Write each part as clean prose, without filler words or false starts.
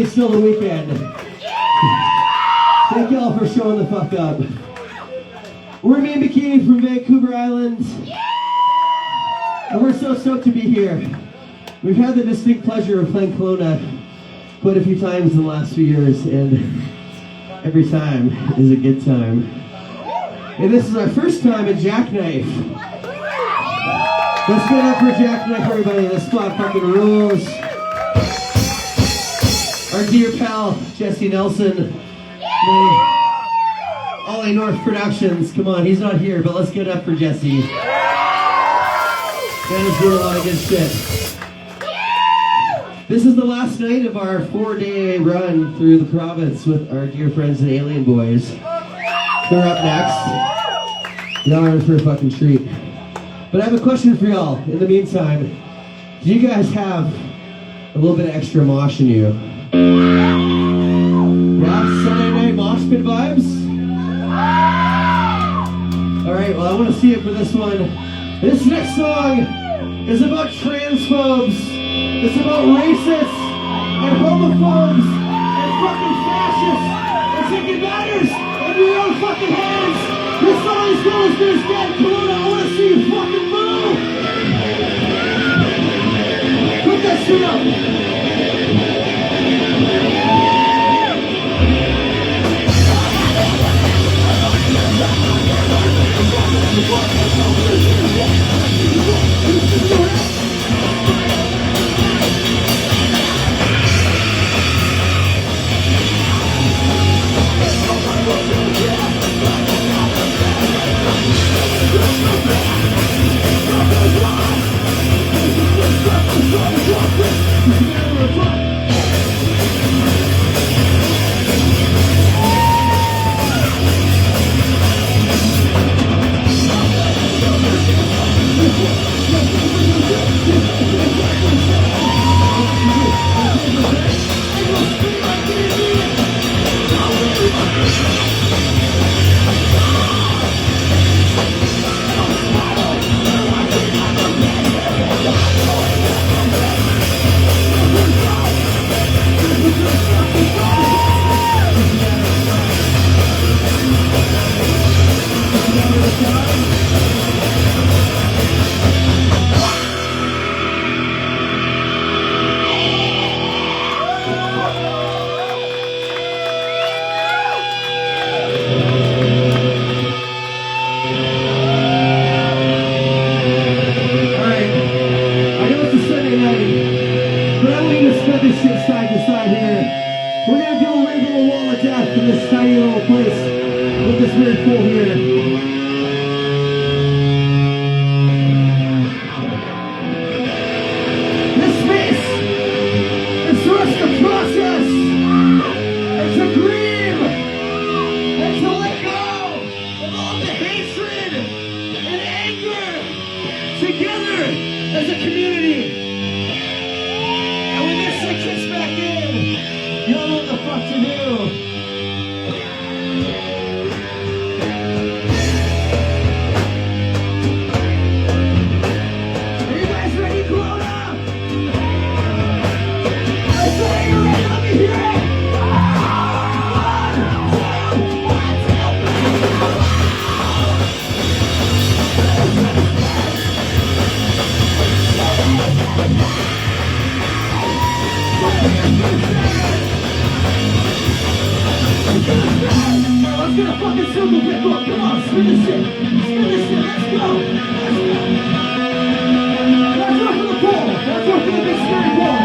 Still the weekend. Thank y'all for showing the fuck up. We're me and Bikini from Vancouver Island. And we're so stoked to be here. We've had the distinct pleasure of playing Kelowna quite a few times in the last few years, and every time is a good time. And this is our first time at Jackknife. Let's get up for Jackknife, everybody. This spot fucking rules. Our dear pal, Jesse Nelson, Ollie North Productions. Come on, he's not here, but let's get up for Jesse. Man is doing a lot of good shit. This is the last night of our 4-day run through the province with our dear friends the Alien Boys. They're up next. Y'all are in for a fucking treat. But I have a question for y'all. In the meantime, do you guys have a little bit of extra mosh in you? Yeah, Sunday night mosh pit vibes? Alright, well I want to see it for this one. This next song is about transphobes. It's about racists and homophobes and fucking fascists and chicken batters in your own fucking hands. This song is called There's Dead Kelowna. I want to see you fucking move. Put that shit up. But I want you to spread this shit side to side here. We're gonna do a regular wall of death in this tiny little place with this weird pool here. This space is for us to process and to grieve and to let go of all the hatred and anger together as a community. And when this shit kicks back in, you don't know what the fuck to do. Are you guys ready, Corona? I say you're ready, let me hear it. Let's get a fucking circle back up. Come on, spin this shit. Spin this shit. Let's go. Let's work for the ball. Let's work for the big scary ball.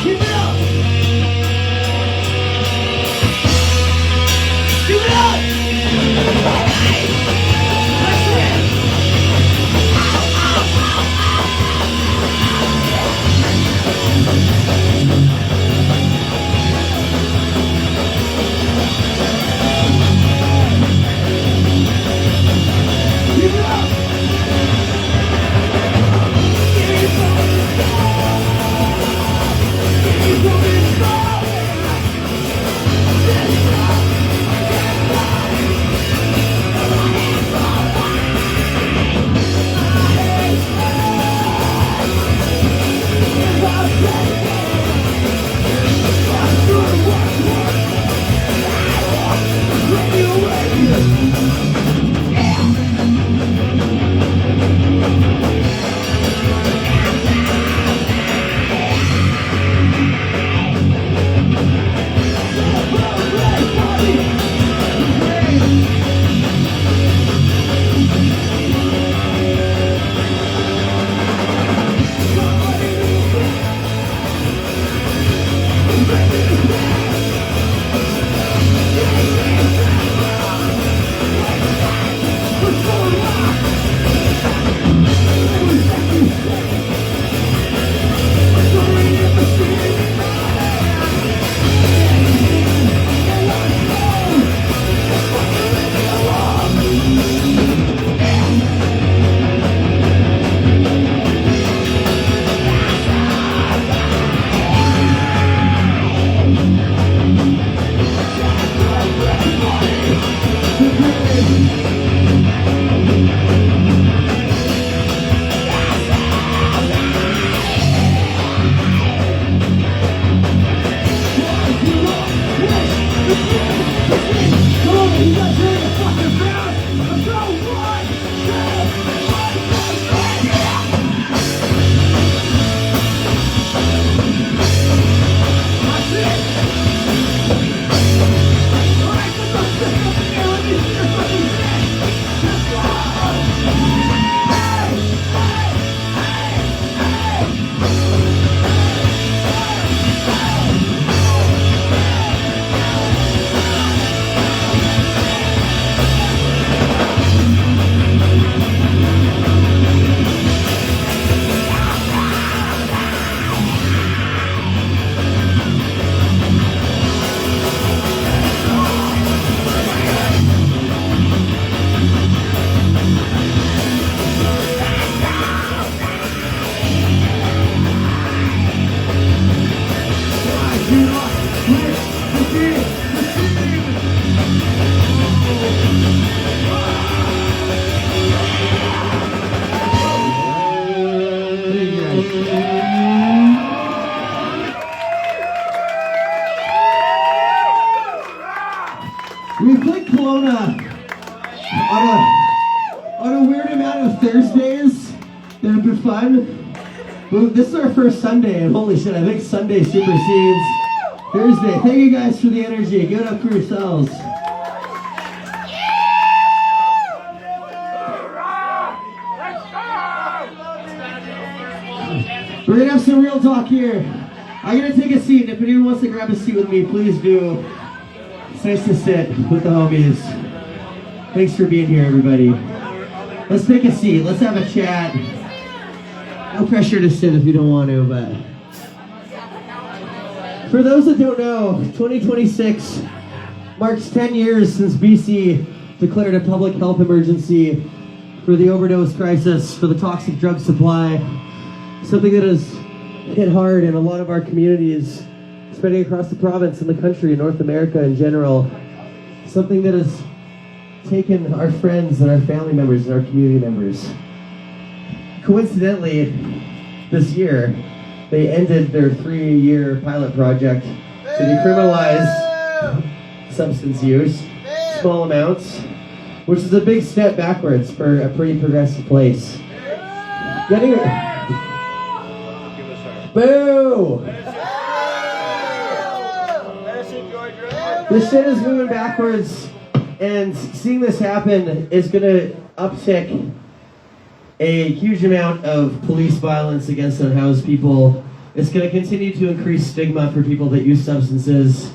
Keep it up. Keep it up. That's it. We played Kelowna on a weird amount of Thursdays that have been fun. But this is our first Sunday, and holy shit, I think Sunday supersedes Thursday. Thank you guys for the energy. Give it up for yourselves. Let's We're gonna have some real talk here. I'm gonna take a seat. If anyone wants to grab a seat with me, please do. It's nice to sit with the homies. Thanks for being here, everybody. Let's take a seat. Let's have a chat. No pressure to sit if you don't want to, but for those that don't know, 2026 marks 10 years since BC declared a public health emergency for the overdose crisis, for the toxic drug supply, something that has hit hard in a lot of our communities, spreading across the province and the country, North America in general, something that has taken our friends and our family members and our community members. Coincidentally, this year, they ended their 3-year pilot project to decriminalize substance use, small amounts, which is a big step backwards for a pretty progressive place. Getting it. Boo! This shit is moving backwards, and seeing this happen is going to uptick a huge amount of police violence against unhoused people. It's going to continue to increase stigma for people that use substances.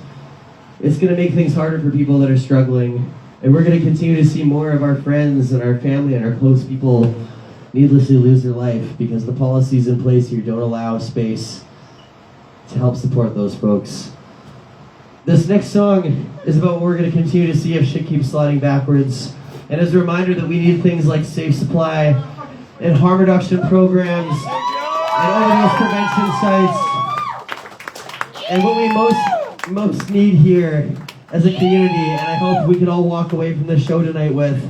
It's going to make things harder for people that are struggling. And we're going to continue to see more of our friends and our family and our close people needlessly lose their life because the policies in place here don't allow space to help support those folks. This next song is about what we're going to continue to see if shit keeps sliding backwards. And as a reminder that we need things like safe supply and harm reduction programs and overdose prevention sites. And what we most need here as a community, and I hope we can all walk away from this show tonight with,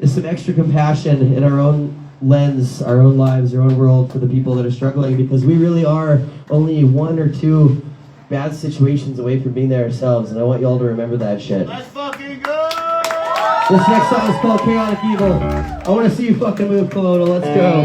is some extra compassion in our own lens, our own lives, our own world for the people that are struggling, because we really are only 1 or 2 bad situations away from being there ourselves, and I want you all to remember that shit. Let's fucking go! This next song is called Chaotic Evil. I want to see you fucking move, Kelowna. Let's go.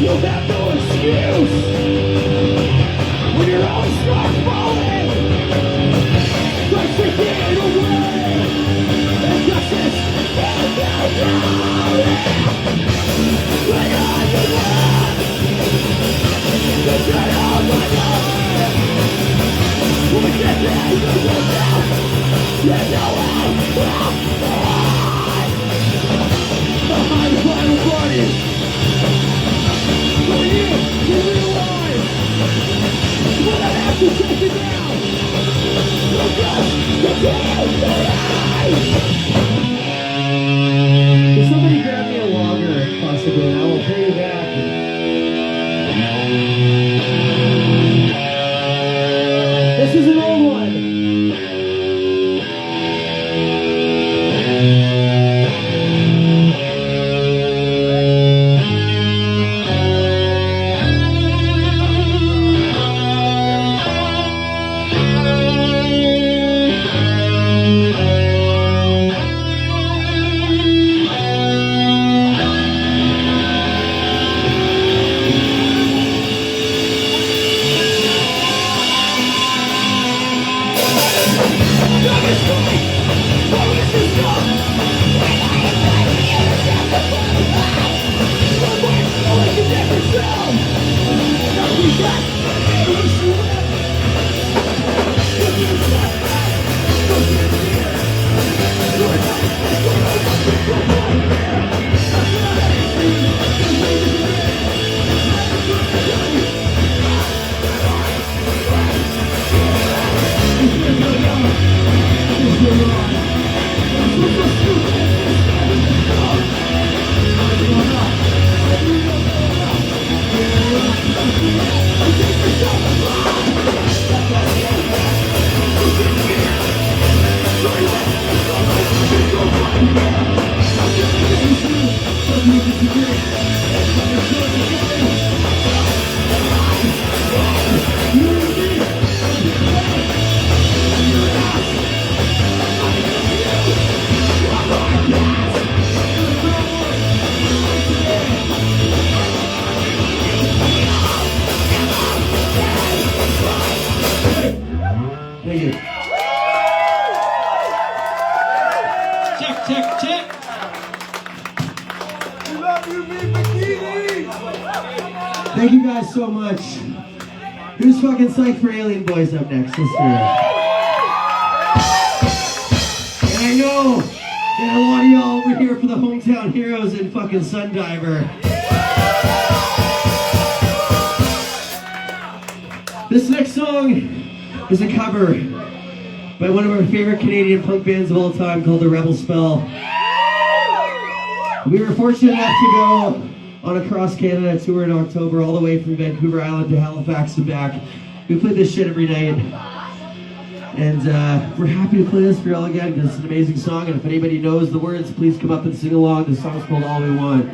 You have no excuse when your own start falling. Let's begin away. And justice is now falling. Lay on your love. The dead of my life. We get there to yourself. You know how. Behind the final bodies. For you realize what I have to take it down. Look up, look Can somebody grab me a lager, possibly, and I will pay you back. This is an old one. Thank you. Check, check, check. We love you, Big Bikini! Thank you guys so much. Who's fucking psyched for Alien Boys up next? Let's do it. And I know that a lot of y'all were here for the Hometown Heroes and fucking Sundiver. This next song is a cover by one of our favorite Canadian punk bands of all time called The Rebel Spell. We were fortunate enough to go on a cross Canada tour in October all the way from Vancouver Island to Halifax and back. We play this shit every night. And we're happy to play this for y'all again because it's an amazing song, and if anybody knows the words, please come up and sing along. The song's called All We Want.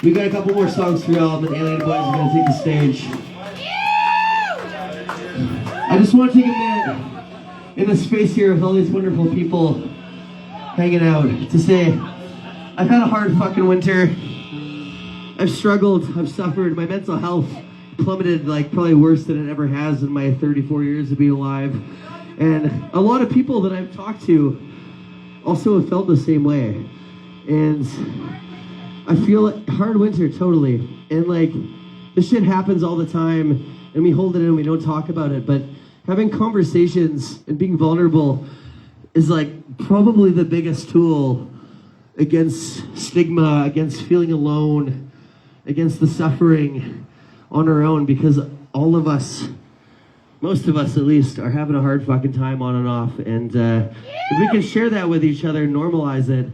We got a couple more songs for y'all, and then Alien Boys are going to take the stage. I just want to take a minute in the space here with all these wonderful people hanging out to say, I've had a hard fucking winter. I've struggled, I've suffered. My mental health plummeted like probably worse than it ever has in my 34 years of being alive. And a lot of people that I've talked to also have felt the same way. And I feel a hard winter, totally. And like, this shit happens all the time and we hold it in and we don't talk about it. But having conversations and being vulnerable is like probably the biggest tool against stigma, against feeling alone, against the suffering on our own, because all of us, most of us at least, are having a hard fucking time on and off. And if we can share that with each other and normalize it,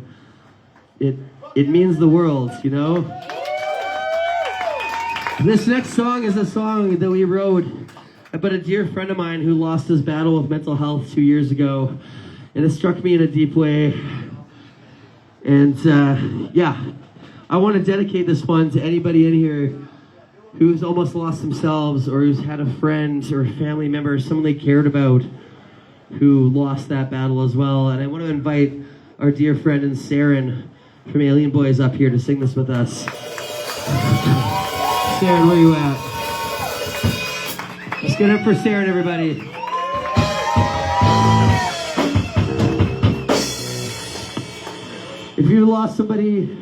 it means the world, you know? This next song is a song that we wrote about a dear friend of mine who lost his battle with mental health 2 years ago. And it struck me in a deep way. And yeah, I want to dedicate this one to anybody in here who's almost lost themselves, or who's had a friend or a family member, someone they cared about, who lost that battle as well. And I want to invite our dear friend and Saren from Alien Boys up here to sing this with us. Saren, where you at? Let's get it up for Saren, everybody. If you lost somebody,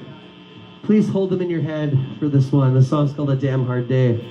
please hold them in your head for this one. The song's called A Damn Hard Day.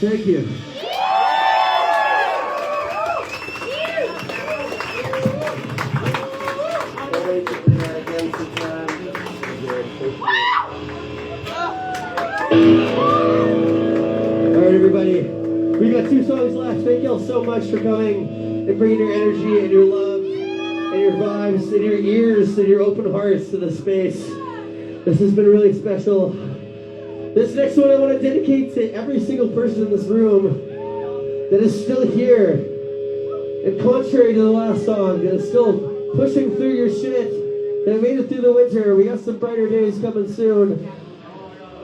Thank you. Alright, everybody. We got 2 songs left. Thank y'all so much for coming and bringing your energy and your love and your vibes and your ears and your open hearts to the space. This has been really special. This next one I want to dedicate to every single person in this room that is still here. And contrary to the last song, that is still pushing through your shit, that made it through the winter. We got some brighter days coming soon.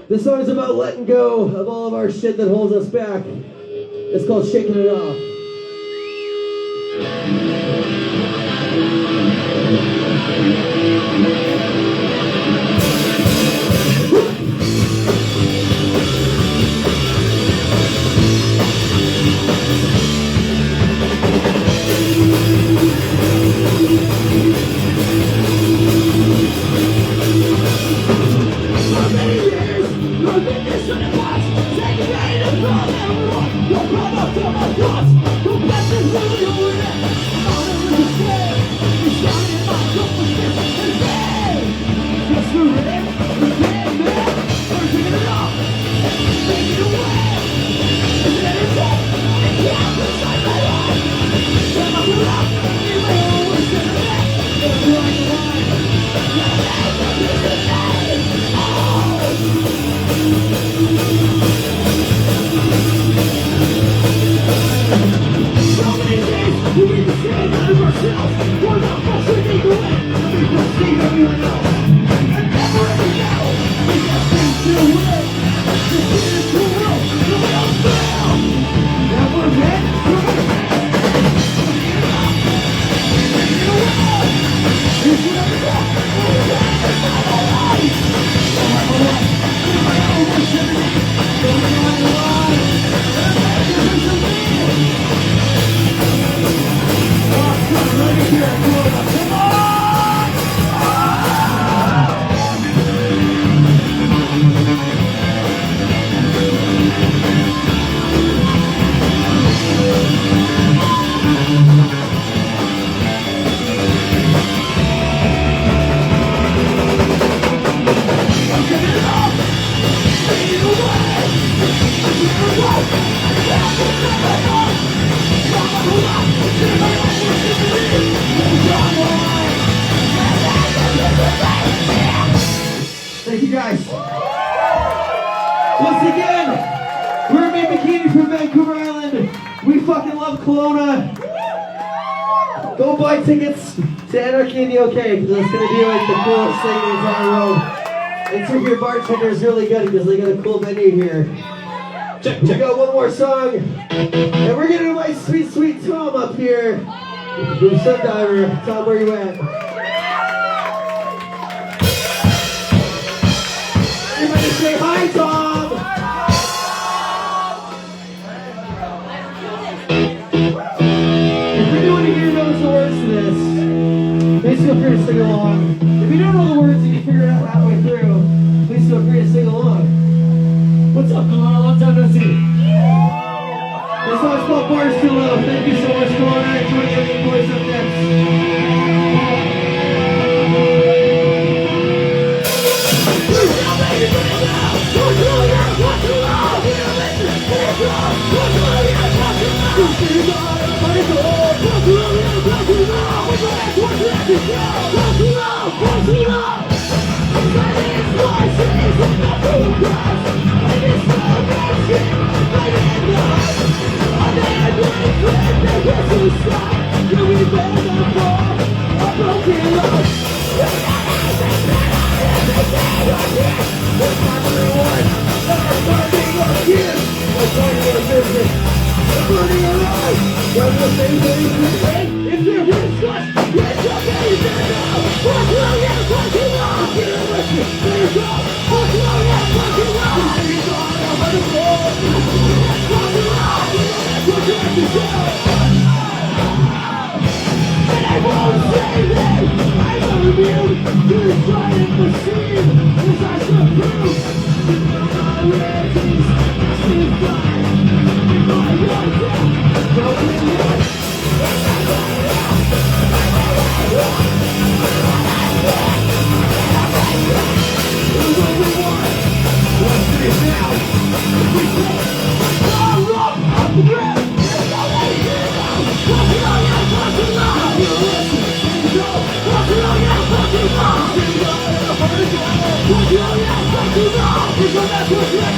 This song is about letting go of all of our shit that holds us back. It's called Shaking It Off. Thank you guys. Once again, we're Made Bikini from Vancouver Island. We fucking love Kelowna. Go buy tickets to Anarchy in the OK because it's going to be like the coolest thing in the entire world. And tip your bartender is really good because they got a cool menu here. We got one more song. And we're going to invite sweet, sweet Tom up here. From Sundiver. Tom, where you at? Everybody say hi, Tom! If anyone here knows the words to this, please feel free to sing along. If you don't know the words and you figure it out halfway through, please feel free to sing along. What's up, Kelowna? Long time no see. This song's called Bars Too Low. Thank you so much, Kelowna. Enjoy the Young Boys up next.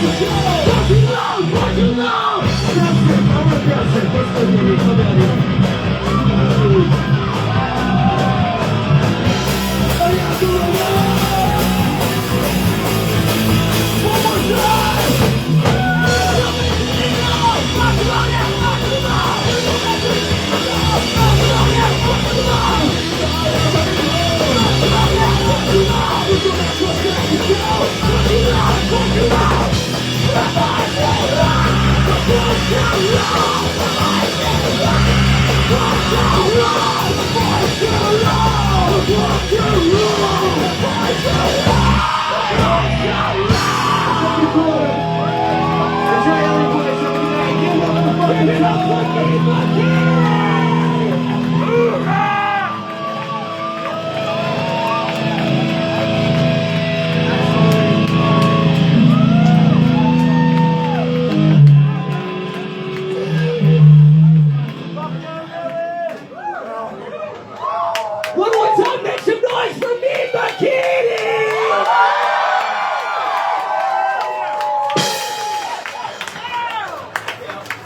We're